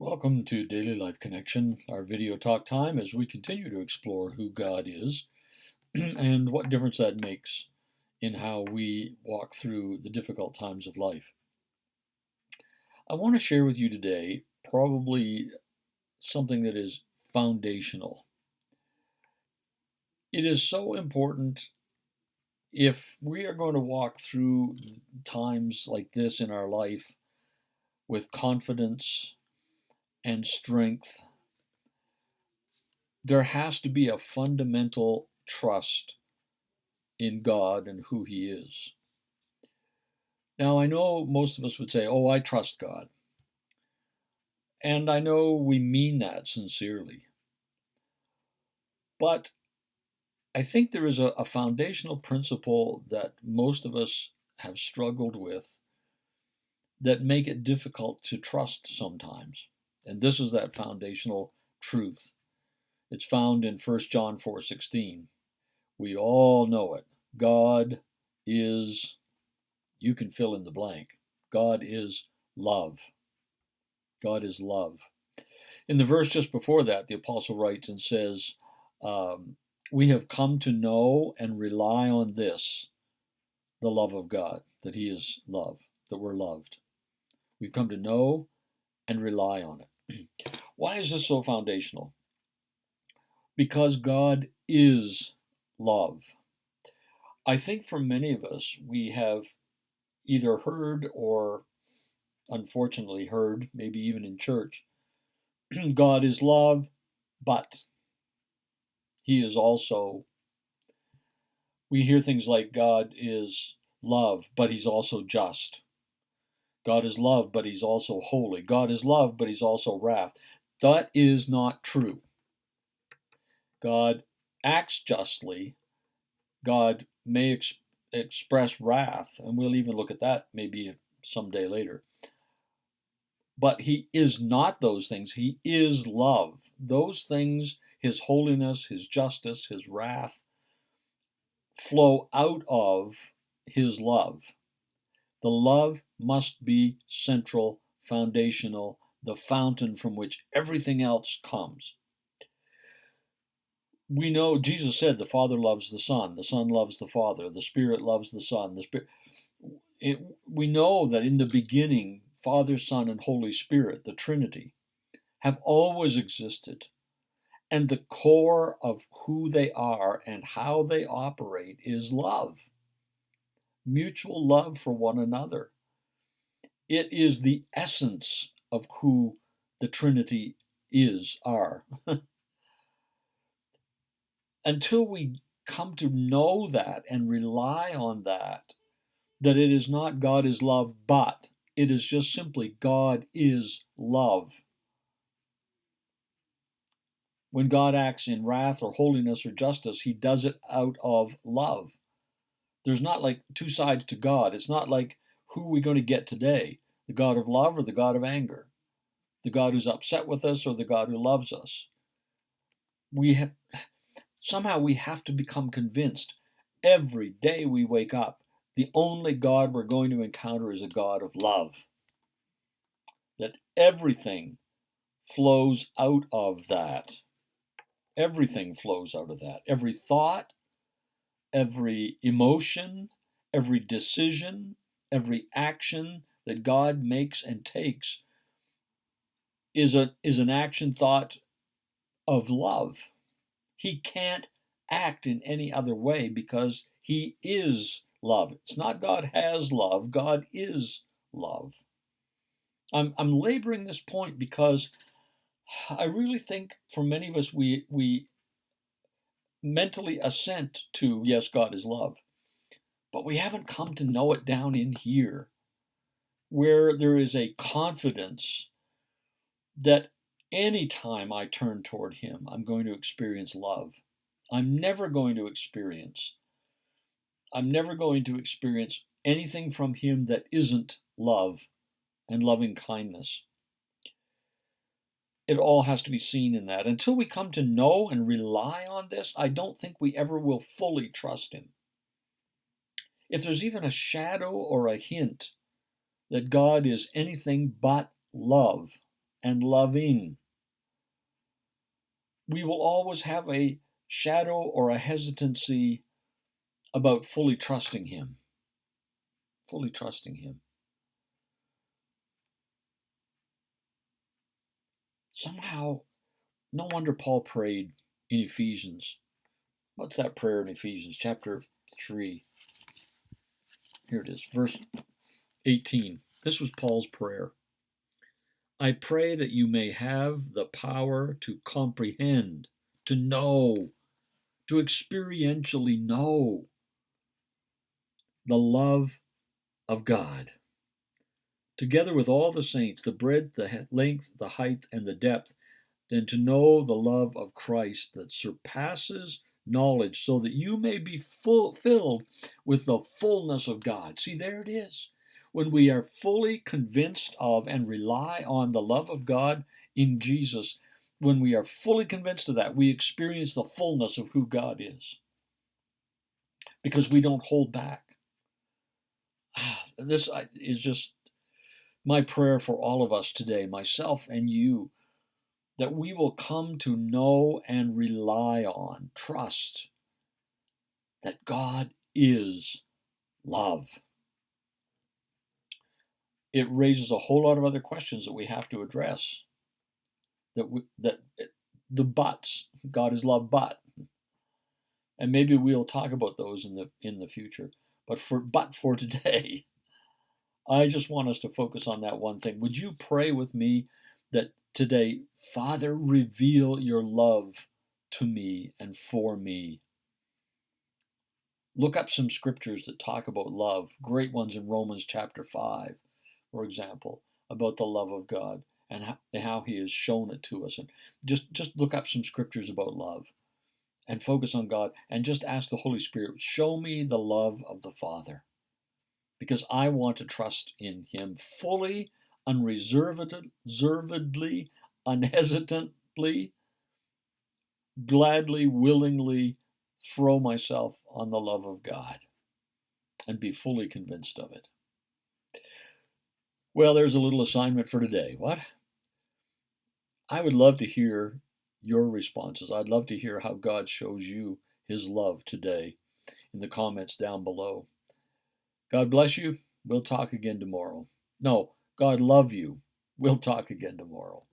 Welcome to Daily Life Connection, our video talk time as we continue to explore who God is and what difference that makes in how we walk through the difficult times of life. I want to share with you today probably something that is foundational. It is so important if we are going to walk through times like this in our life with confidence and strength. There has to be a fundamental trust in God and who He is. Now, I know most of us would say, "Oh, I trust God." And I know we mean that sincerely. But I think there is a foundational principle that most of us have struggled with that make it difficult to trust sometimes. And this is that foundational truth. It's found in 1 John 4:16. We all know it. God is, you can fill in the blank. God is love. God is love. In the verse just before that, the apostle writes and says, we have come to know and rely on this, the love of God, that He is love, that we're loved. We've come to know and rely on it. Why is this so foundational? Because God is love. I think for many of us, we have either heard or unfortunately heard, maybe even in church, God is love, but He is also, we hear things like God is love, but He's also just. God is love, but He's also holy. God is love, but He's also wrath. That is not true. God acts justly. God may express wrath, and we'll even look at that maybe someday later. But He is not those things. He is love. Those things, His holiness, His justice, His wrath, flow out of His love. The love must be central, foundational, the fountain from which everything else comes. We know Jesus said the Father loves the Son loves the Father, the Spirit loves the Son. We know that in the beginning, Father, Son, and Holy Spirit, the Trinity, have always existed. And the core of who they are and how they operate is love. Mutual love for one another. It is the essence of who the Trinity are. Until we come to know that and rely on that it is not God is love, but it is just simply God is love. When God acts in wrath or holiness or justice, He does it out of love. There's not like two sides to God. It's not like, who are we going to get today? The God of love or the God of anger? The God who's upset with us or the God who loves us? Somehow we have to become convinced every day we wake up, the only God we're going to encounter is a God of love. That everything flows out of that. Everything flows out of that. Every thought, every emotion, every decision, every action that God makes and takes is an action thought of love. He can't act in any other way because He is love. It's not God has love, God is love. I'm laboring this point because I really think for many of us we mentally assent to, yes, God is love, but we haven't come to know it down in here, where there is a confidence that anytime I turn toward Him, I'm going to experience love. I'm never going to experience anything from Him that isn't love and loving kindness. It all has to be seen in that. Until we come to know and rely on this, I don't think we ever will fully trust Him. If there's even a shadow or a hint that God is anything but love and loving. We will always have a shadow or a hesitancy about fully trusting Him. Fully trusting Him. Somehow, no wonder Paul prayed in Ephesians. What's that prayer in Ephesians chapter 3? Here it is, verse 18. This was Paul's prayer. I pray that you may have the power to comprehend, to know, to experientially know the love of God, together with all the saints, the breadth, the length, the height, and the depth, and to know the love of Christ that surpasses knowledge, so that you may be filled with the fullness of God. See, there it is. When we are fully convinced of and rely on the love of God in Jesus, when we are fully convinced of that, we experience the fullness of who God is, because we don't hold back. This is just my prayer for all of us today, myself and you, that we will come to know and rely on, trust that God is love. It raises a whole lot of other questions that we have to address. The buts, God is love, but, and maybe we'll talk about those in the future. But for today, I just want us to focus on that one thing. Would you pray with me that today, Father, reveal your love to me and for me? Look up some scriptures that talk about love, great ones in Romans chapter 5, for example, about the love of God and how He has shown it to us. And just look up some scriptures about love and focus on God and just ask the Holy Spirit, show me the love of the Father, because I want to trust in Him fully, unreservedly, unhesitantly, gladly, willingly throw myself on the love of God and be fully convinced of it. Well, there's a little assignment for today. What? I would love to hear your responses. I'd love to hear how God shows you His love today in the comments down below. God bless you. We'll talk again tomorrow. No, God love you. We'll talk again tomorrow.